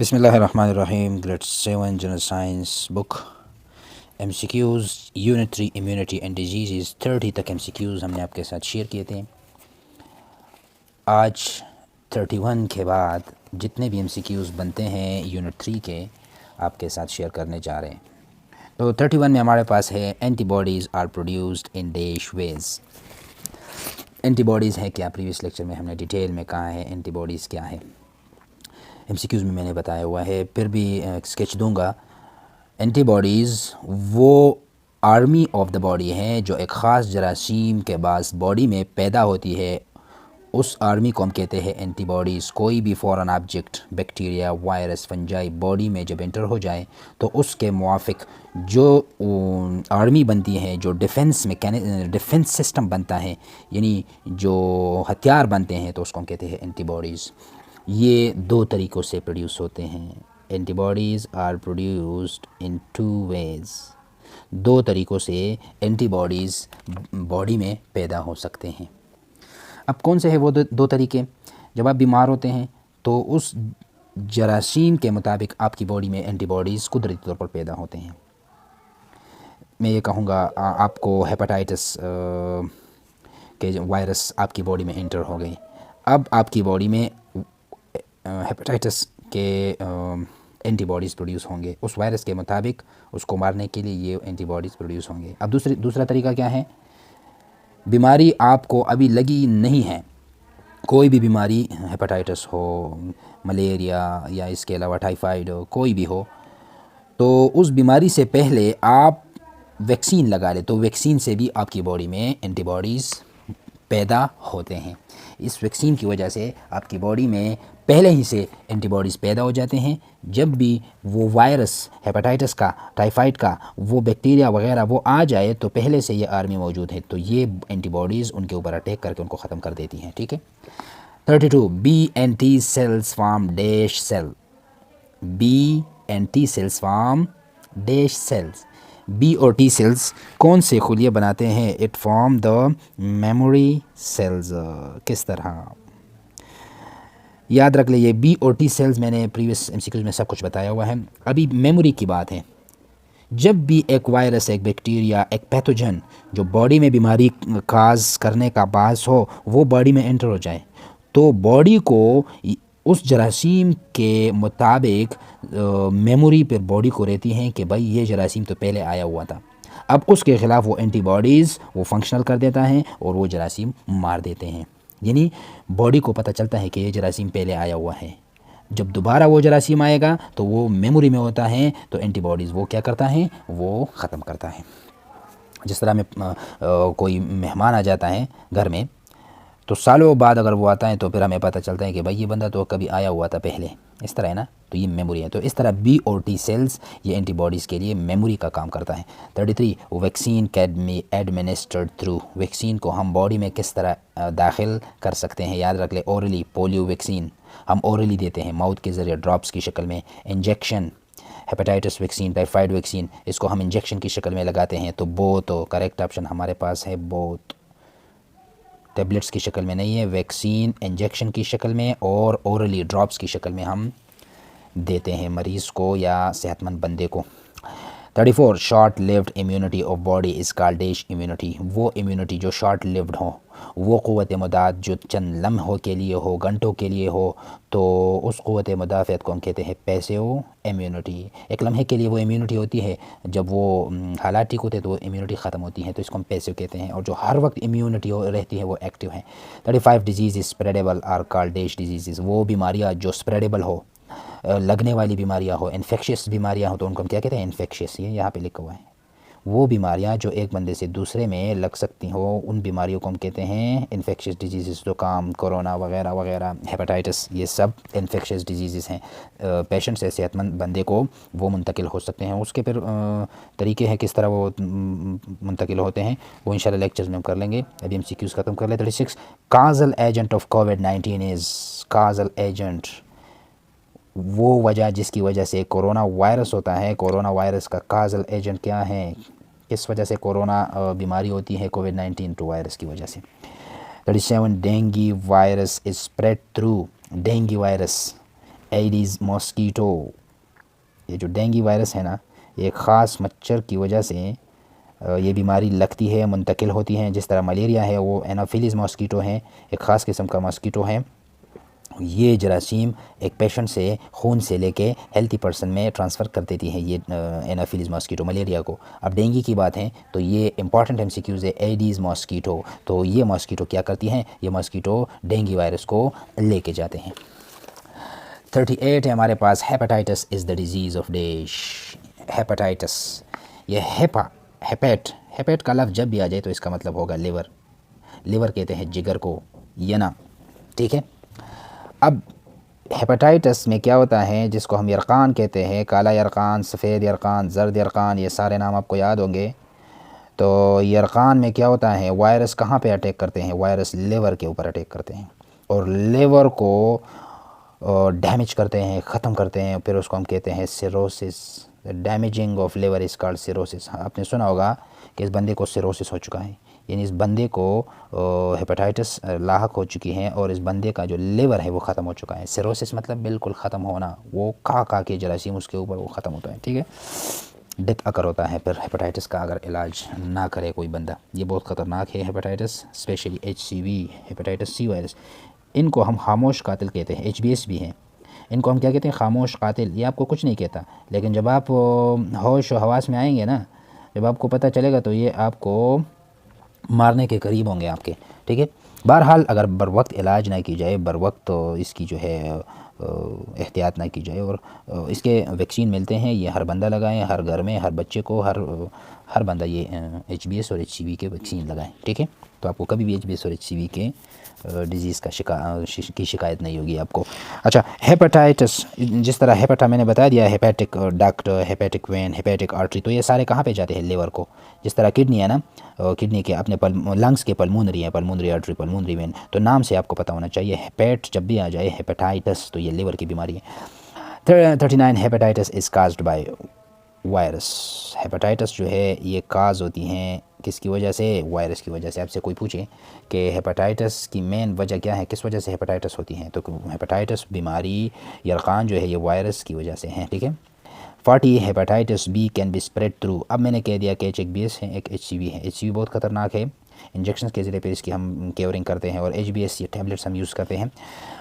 بسم اللہ الرحمن الرحیم. Grade 7 general science book M C Qs unit 3 immunity and diseases 30 تک ایم سی کیوز ہم نے آپ کے ساتھ شیئر کیے تھے. آج 31 کے بعد جتنے بھی ایم سی کیوز بنتے ہیں یونٹ 3 کے آپ کے ساتھ شیئر کرنے جا رہے ہیں. تو 31 میں ہمارے پاس ہے antibodies are produced in dash ways. Antibodies ہے کیا؟ پریویس لیکچر میں ہم نے ڈیٹیل میں کہا ہے اینٹی باڈیز کیا ہے. ایم سی کیوز میں نے بتایا ہوا ہے، پھر بھی اسکیچ دوں گا. اینٹی باڈیز وہ آرمی آف دا باڈی ہیں جو ایک خاص جراثیم کے باعث باڈی میں پیدا ہوتی ہے. اس آرمی کو ہم کہتے ہیں اینٹی باڈیز. کوئی بھی foreign object, bacteria, virus, fungi body میں جب انٹر ہو جائے تو اس کے موافق جو آرمی بنتی ہے، جو ڈیفنس سسٹم بنتا ہے، یعنی جو ہتھیار بنتے ہیں، تو اس کو ہم کہتے ہیں اینٹی باڈیز. یہ دو طریقوں سے پروڈیوس ہوتے ہیں. Antibodies are produced in 2 ways. دو طریقوں سے اینٹی باڈیز باڈی میں پیدا ہو سکتے ہیں. اب کون سے ہیں وہ دو طریقے؟ جب آپ بیمار ہوتے ہیں تو اس جراثیم کے مطابق آپ کی باڈی میں اینٹی باڈیز قدرتی طور پر پیدا ہوتے ہیں. میں یہ کہوں گا آپ کو ہیپاٹائٹس کے وائرس آپ کی باڈی میں انٹر ہو گئی. اب آپ کی باڈی میں ہیپاٹائٹس کے اینٹی باڈیز پروڈیوس ہوں گے. اس وائرس کے مطابق اس کو مارنے کے لیے یہ اینٹی باڈیز پروڈیوس ہوں گے. اب دوسرا طریقہ کیا ہے؟ بیماری آپ کو ابھی لگی نہیں ہے، کوئی بھی بیماری، ہیپاٹائٹس ہو، ملیریا یا اس کے علاوہ ٹائیفائڈ ہو، کوئی بھی ہو، تو اس بیماری سے پہلے آپ ویکسین لگا لیں تو ویکسین سے بھی آپ کی باڈی میں اینٹی باڈیز پیدا ہوتے ہیں. اس ویکسین کی وجہ سے آپ کی باڈی میں پہلے ہی سے اینٹی باڈیز پیدا ہو جاتے ہیں. جب بھی وہ وائرس، ہیپاٹائٹس کا، ٹائیفائڈ کا، وہ بیکٹیریا وغیرہ وہ آ جائے تو پہلے سے یہ آرمی موجود ہے، تو یہ اینٹی باڈیز ان کے اوپر اٹیک کر کے ان کو ختم کر دیتی ہیں. ٹھیک ہے. 32 B and T cells form dash cell. B and T cells form dash cells. B اور ٹی سیلز کون سے خلیے بناتے ہیں؟ It form the memory cells. کس طرح؟ یاد رکھ لیے بی اور ٹی سیلز میں نے پریویس ایم سی کیوز میں سب کچھ بتایا ہوا ہے. ابھی میموری کی بات ہے. جب بھی ایک وائرس، ایک بیکٹیریا، ایک پیتھوجن جو باڈی میں بیماری کاز کرنے کا باعث ہو وہ باڈی میں انٹر ہو جائے تو باڈی کو اس جراثیم کے مطابق میموری پر باڈی کو رہتی ہیں کہ بھائی یہ جراثیم تو پہلے آیا ہوا تھا. اب اس کے خلاف وہ اینٹی باڈیز وہ فنکشنل کر دیتا ہے اور وہ جراثیم مار دیتے ہیں. یعنی باڈی کو پتہ چلتا ہے کہ یہ جراثیم پہلے آیا ہوا ہے. جب دوبارہ وہ جراثیم آئے گا تو وہ میموری میں ہوتا ہے تو اینٹی باڈیز وہ کیا کرتا ہے؟ وہ ختم کرتا ہے. جس طرح میں کوئی مہمان آ جاتا ہے گھر میں تو سالوں بعد اگر وہ آتا ہے تو پھر ہمیں پتہ چلتا ہے کہ بھائی یہ بندہ تو کبھی آیا ہوا تھا پہلے. اس طرح ہے نا، تو یہ میموری ہے. تو اس طرح بی اور ٹی سیلز یہ اینٹی باڈیز کے لیے میموری کا کام کرتا ہے. 33 vaccine can be administered through. Vaccine کو ہم باڈی میں کس طرح داخل کر سکتے ہیں؟ یاد رکھ لیں اورلی. پولیو ویکسین ہم اورلی دیتے ہیں، ماؤتھ کے ذریعے ڈراپس کی شکل میں. Injection hepatitis vaccine, typhoid vaccine, اس کو ہم انجیکشن کی شکل میں لگاتے ہیں. تو بوتھ کریکٹ آپشن ہمارے پاس ہے بوتھ. ٹیبلٹس کی شکل میں نہیں ہے، ویکسین انجیکشن کی شکل میں اور اورلی ڈراپس کی شکل میں ہم دیتے ہیں مریض کو یا صحت مند بندے کو. 34 short lived immunity of body is called dash immunity. وہ امیونٹی جو شارٹ لیوڈ ہو، وہ قوت مدافعت جو چند لمحوں کے لیے ہو، گھنٹوں کے لیے ہو، تو اس قوت مدافعت کو ہم کہتے ہیں پیسیو امیونٹی. ایک لمحے کے لیے وہ امیونٹی ہوتی ہے، جب وہ حالات ٹھیک ہوتے ہیں تو وہ امیونٹی ختم ہوتی ہے، تو اس کو ہم پیسیو کہتے ہیں. اور جو ہر وقت امیونٹی رہتی ہے وہ ایکٹیو ہے. 35 disease spreadable are called dash diseases. وہ بیماریاں جو اسپریڈیبل ہو، لگنے والی بیماریاں ہو، انفیکشیس بیماریاں ہو تو ان کو ہم کیا کہتے ہیں؟ انفیکشیس. یہ یہاں پہ لکھا ہوا ہے. وہ بیماریاں جو ایک بندے سے دوسرے میں لگ سکتی ہو ان بیماریوں کو ہم کہتے ہیں انفیکشیس ڈیزیزز. زکام، کورونا وغیرہ وغیرہ، ہیپاٹائٹس، یہ سب انفیکشیس ڈیزیزز ہیں. پیشنٹ سے صحت مند بندے کو وہ منتقل ہو سکتے ہیں. اس کے پھر طریقے ہیں کس طرح وہ منتقل ہوتے ہیں، وہ انشاءاللہ لیکچرز میں ہم کر لیں گے. ابھی ہم سی کیوز ختم کر لیں. 36 causal agent of COVID-19 is. Causal agent وہ وجہ جس کی وجہ سے کورونا وائرس ہوتا ہے. کورونا وائرس کا کازل ایجنٹ کیا ہے؟ کس وجہ سے کورونا بیماری ہوتی ہے؟ کووڈ-19 وائرس کی وجہ سے. 37 dengue virus is spread through. Dengue virus aedes mosquito, یہ جو ڈینگی وائرس ہے نا، یہ ایک خاص مچھر کی وجہ سے یہ بیماری لگتی ہے، منتقل ہوتی ہیں. جس طرح ملیریا ہے وہ اینوفیلیز ماسکیٹو ہیں، ایک خاص قسم کا ماسکیٹو ہے. یہ جراثیم ایک پیشنٹ سے خون سے لے کے ہیلتھی پرسن میں ٹرانسفر کر دیتی ہے یہ اینوفیلیز ماسکیٹو ملیریا کو. اب ڈینگی کی بات ہے تو یہ امپورٹنٹ MCQs ہے. ایڈیز ماسکیٹو، تو یہ ماسکیٹو کیا کرتی ہیں؟ یہ ماسکیٹو ڈینگی وائرس کو لے کے جاتے ہیں. 38 ہے ہمارے پاس، hepatitis is the disease of dash. Hepatitis, یہ ہیپیٹ کا لفظ جب بھی آ جائے تو اس کا مطلب ہوگا لیور. لیور کہتے ہیں جگر کو، ینا، ٹھیک ہے. اب ہیپاٹائٹس میں کیا ہوتا ہے، جس کو ہم یرقان کہتے ہیں، کالا یرقان، سفید یرقان، زرد یرقان، یہ سارے نام آپ کو یاد ہوں گے. تو یرقان میں کیا ہوتا ہے، وائرس کہاں پہ اٹیک کرتے ہیں؟ وائرس لیور کے اوپر اٹیک کرتے ہیں اور لیور کو ڈیمیج کرتے ہیں، ختم کرتے ہیں. پھر اس کو ہم کہتے ہیں cirrhosis. Damaging of liver is called cirrhosis. آپ نے سنا ہوگا کہ اس بندے کو سیروسس ہو چکا ہے، یعنی اس بندے کو ہیپاٹائٹس لاحق ہو چکی ہیں اور اس بندے کا جو لیور ہے وہ ختم ہو چکا ہے. سیروسس مطلب بالکل ختم ہونا، وہ کھا کے جراثیم اس کے اوپر وہ ختم ہوتا ہے، ٹھیک ہے. ڈیتھ اکر ہوتا ہے پھر ہیپاٹائٹس کا اگر علاج نہ کرے کوئی بندہ. یہ بہت خطرناک ہے hepatitis, especially HCV، hepatitis C virus. ان کو ہم خاموش قاتل کہتے ہیں. HBS بھی ہیں، ان کو ہم کیا کہتے ہیں؟ خاموش قاتل. یہ آپ کو کچھ نہیں کہتا، لیکن جب آپ ہوش و حواس میں آئیں گے نا، جب آپ کو پتہ چلے گا تو یہ آپ کو مارنے کے قریب ہوں گے آپ کے، ٹھیک ہے. بہرحال اگر بر وقت علاج نہ کی جائے، بر وقت تو اس کی جو ہے احتیاط نہ کی جائے، اور اس کے ویکسین ملتے ہیں، یہ ہر بندہ لگائیں، ہر گھر میں ہر بچے کو، ہر بندہ یہ HBS اور HCV کے ویکسین لگائیں، ٹھیک ہے. تو آپ کو کبھی بھی HBS اور HCV کے ڈیزیز کی شکایت نہیں ہوگی آپ کو. اچھا، ہیپاٹائٹس، جس طرح ہیپاٹا میں نے بتا دیا، hepatic duct, hepatic vein, hepatic artery, تو یہ سارے کہاں پہ جاتے ہیں؟ لیور کو. جس طرح کڈنی ہے نا، کڈنی کے اپنے لنگس کے پلمونری ہیں، پلمونری آرٹری، پلمونری وین. تو نام سے آپ کو پتہ ہونا چاہیے، ہیپیٹ جب بھی آ جائے، ہیپاٹائٹس، تو یہ لیور کی بیماری ہے. 39 hepatitis is caused by virus. Hepatitis جو ہے یہ کاز ہوتی ہیں کس کی وجہ سے؟ وائرس کی وجہ سے. آپ سے کوئی پوچھے کہ ہیپاٹائٹس کی مین وجہ کیا ہے، کس وجہ سے ہیپاٹائٹس ہوتی ہیں، تو ہیپاٹائٹس بیماری یرقان جو ہے یہ وائرس کی وجہ سے ہیں، ٹھیک ہے. 40 hepatitis B can be spread through. اب میں نے کہہ دیا کہ ایک BS ہے، ایک HCV ہے. HCV بہت خطرناک ہے، انجیکشن کے ذریعے پہ اس کی ہم کیورنگ کرتے ہیں، اور HBS یہ ٹیبلٹس ہم یوز کرتے ہیں.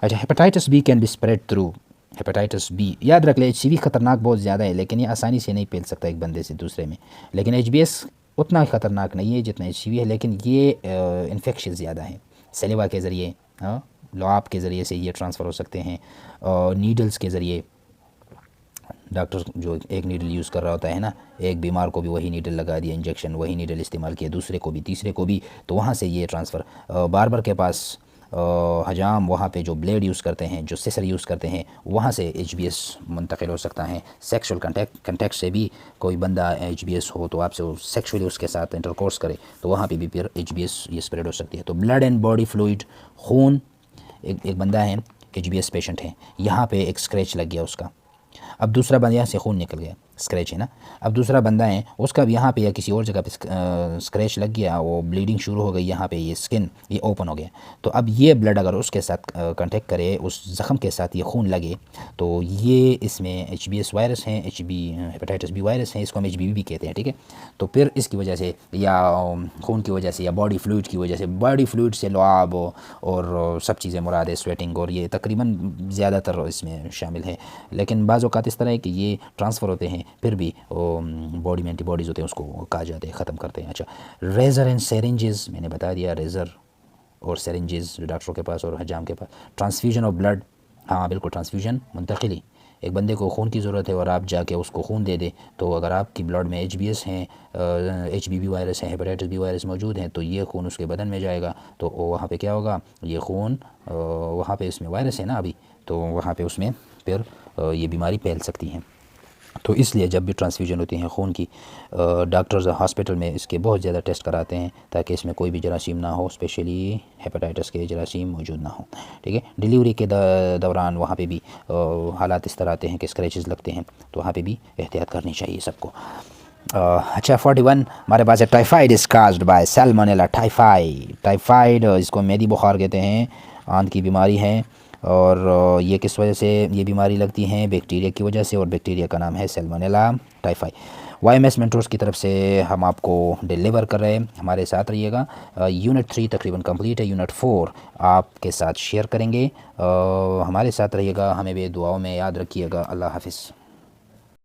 اچھا، hepatitis B can be spread through. Hepatitis B یاد رکھ لیں، HCV خطرناک بہت زیادہ ہے، لیکن یہ آسانی سے نہیں پھیل سکتا ایک بندے سے دوسرے میں. لیکن HBS اتنا خطرناک نہیں ہے جتنا HCV ہے، لیکن یہ انفیکشن زیادہ ہے. سلیوا کے ذریعے، لعاب کے ذریعے سے یہ ٹرانسفر ہو سکتے ہیں، نیڈلز کے ذریعے. ڈاکٹر جو ایک نیڈل یوز کر رہا ہوتا ہے نا، ایک بیمار کو بھی وہی نیڈل لگا دیا انجیکشن، وہی نیڈل استعمال کیا، دوسرے کو بھی، تیسرے کو بھی، تو وہاں سے یہ ٹرانسفر. باربر کے پاس حجام، وہاں پہ جو بلیڈ یوز کرتے ہیں، جو سیسر یوز کرتے ہیں، وہاں سے HBS منتقل ہو سکتا ہے. سیکشول کنٹیکٹ سے بھی کوئی بندہ HBS ہو تو آپ سے سیکشولی اس کے ساتھ انٹرکورس کرے تو وہاں پہ بھی پھر HBS یہ اسپریڈ ہو سکتی ہے. تو بلڈ اینڈ باڈی فلوئڈ، خون، ایک بندہ ہے HBS پیشنٹ ہے، یہاں پہ ایک اسکریچ لگ گیا اس کا. اب دوسرا بندہ، یہاں سے خون نکل گیا، اسکریچ ہے نا. اب دوسرا بندہ ہے، اس کا بھی یہاں پہ یا کسی اور جگہ پہ اسکریچ لگ گیا، وہ بلیڈنگ شروع ہو گئی، یہاں پہ یہ اسکن یہ اوپن ہو گیا. تو اب یہ بلڈ اگر اس کے ساتھ کنٹیکٹ کرے، اس زخم کے ساتھ یہ خون لگے، تو یہ اس میں HBS وائرس ہیں، ہیپاٹائٹس B وائرس ہیں، اس کو ہم HBV بھی کہتے ہیں، ٹھیک ہے. تو پھر اس کی وجہ سے، یا خون کی وجہ سے، یا باڈی فلوئڈ کی وجہ سے، باڈی فلوئڈ سے لعاب اور سب چیزیں مراد ہے، سویٹنگ، اور یہ تقریباً زیادہ تر اس میں شامل ہے. لیکن بعض اوقات اس طرح ہے کہ یہ ٹرانسفر ہوتے ہیں، پھر بھی باڈی میں اینٹی باڈیز ہوتے ہیں، اس کو کہا جاتے ہیں، ختم کرتے ہیں. اچھا، ریزر اینڈ سیرنجز، میں نے بتا دیا، ریزر اور سیرنجز ڈاکٹروں کے پاس اور حجام کے پاس. ٹرانسفیوژن آف بلڈ، ہاں بالکل، ٹرانسفیوژن، منتقلی. ایک بندے کو خون کی ضرورت ہے اور آپ جا کے اس کو خون دے دیں، تو اگر آپ کی بلڈ میں HBS ہیں، HBV وائرس ہیں، ہیپاٹائٹس B وائرس موجود ہیں، تو یہ خون اس کے بدن میں جائے گا، تو وہاں پہ کیا ہوگا، یہ خون وہاں پہ اس میں وائرس ہے نا ابھی، تو وہاں پہ اس میں پھر یہ بیماری پھیل سکتی ہیں. تو اس لیے جب بھی ٹرانسفیوژن ہوتی ہیں خون کی، ڈاکٹرز ہاسپٹل میں اس کے بہت زیادہ ٹیسٹ کراتے ہیں تاکہ اس میں کوئی بھی جراثیم نہ ہو، اسپیشلی ہیپاٹائٹس کے جراثیم موجود نہ ہوں، ٹھیک ہے. ڈیلیوری کے دوران وہاں پہ بھی حالات اس طرح آتے ہیں کہ اسکریچز لگتے ہیں، تو وہاں پہ بھی احتیاط کرنی چاہیے سب کو. اچھا، 41 ہمارے پاس ہے، typhoid is caused by salmonella typhi. Typhoid اس کو میدی بخار کہتے ہیں، آنت کی بیماری ہے. اور یہ کس وجہ سے یہ بیماری لگتی ہیں؟ بیکٹیریا کی وجہ سے، اور بیکٹیریا کا نام ہے سیلمونیلا ٹائفائی۔ وائی ایم ایس مینٹورس کی طرف سے ہم آپ کو ڈیلیور کر رہے ہیں، ہمارے ساتھ رہیے گا۔ یونٹ 3 تقریباً کمپلیٹ ہے، یونٹ 4 آپ کے ساتھ شیئر کریں گے۔ ہمارے ساتھ رہیے گا، ہمیں بھی دعاؤں میں یاد رکھیے گا۔ اللہ حافظ۔